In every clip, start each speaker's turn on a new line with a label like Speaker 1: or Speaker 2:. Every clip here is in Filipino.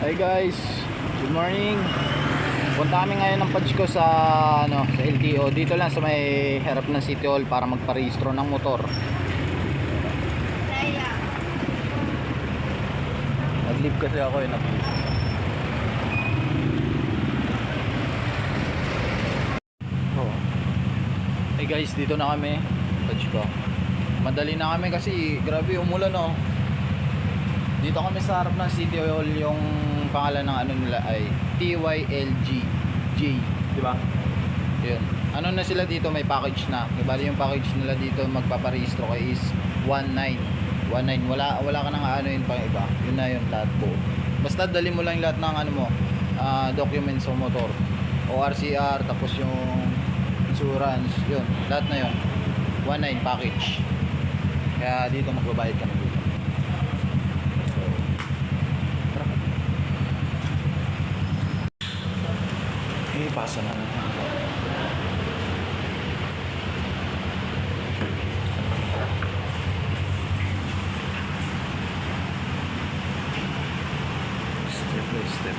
Speaker 1: Hi guys, good morning. Punta kami ngayon ng Pajko sa sa LTO. Dito lang sa may harap ng City Hall para magparehistro ng motor. Nag-leave kasi ako eh. Oh. Hey guys, dito na kami. Pajko. Madali na kami kasi grabe umulan oh. Dito kami sa harap ng City Hall, yung pangalan ng ano nila ay TYLG J, di ba? 'Yun. Ano na sila dito, may package na. Bali yung package nila dito magpaparehistro kay is 19. Wala ka nang aanuhin pang iba. Yun na yun lahat po. Basta dali mo lang lahat ng ano mo, documents sa motor. ORCR tapos yung insurance, yun. Lahat na yun. 19 package. Kaya dito magbabayad ka na dito. Pasa na naman. Step by step.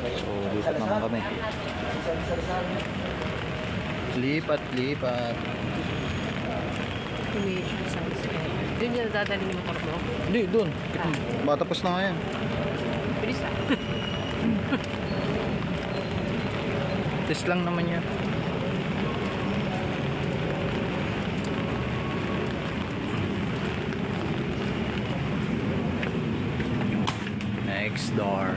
Speaker 1: So, lipat naman kami. Lipat.
Speaker 2: Doon niya dadali ng motor mo?
Speaker 1: Hindi, doon. Matapos na nga yan.
Speaker 2: Bilis ah.
Speaker 1: Test lang naman yan. Next door.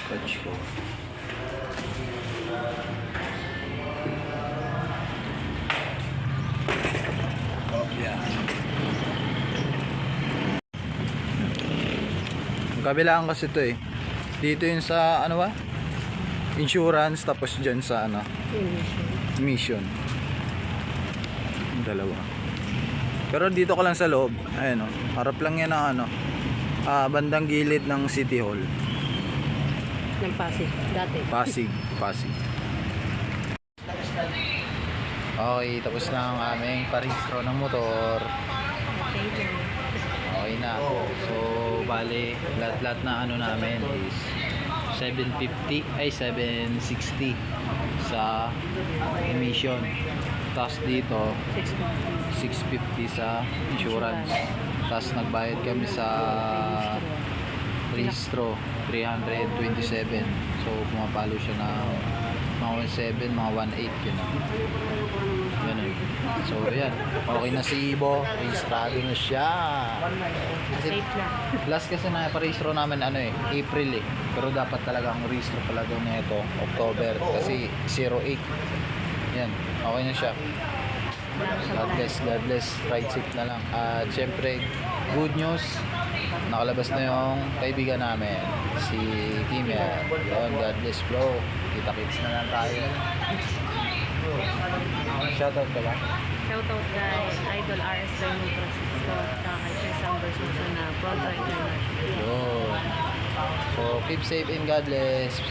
Speaker 1: Pajko. Oh, yeah. Kabilaan kasi ito eh. Dito yun sa ano ba? Insurance, tapos dyan sa ano? Mission. Dalawa. Pero dito ka lang sa loob. Ayan o. Harap lang yan ng ano. Bandang gilid ng City Hall.
Speaker 2: Ng Pasig, dati.
Speaker 1: Pasig. Okay, tapos na ang aming parehistro ng motor. Okay na. So, bale, lahat na ano namin is 750 ay 760 sa emission. Tapos dito 650 sa insurance. Tapos nagbayad kami sa rehistro 327. So pumapalo siya na mga 17, mga 18 yun. Ganun. So yan, okay na si Ibo, rehistrado na siya.
Speaker 2: Safe na.
Speaker 1: Last kasi na parehistro namin ano eh, April eh. Pero dapat talaga ang rehistro pala doon na ito, October kasi 08. Yan, okay na siya. God bless, ride safe na lang. At syempre, good news, nakalabas na yung kaibigan namin, si Kimel. Yun, God bless bro. Kita-kits na lang tayo. Shoutout ka ba?
Speaker 2: Shoutout kay Idol RS Raymond Francisco at kay Sir Sambers Musa na Pro Driver.
Speaker 1: Yun. So, keep safe and God bless.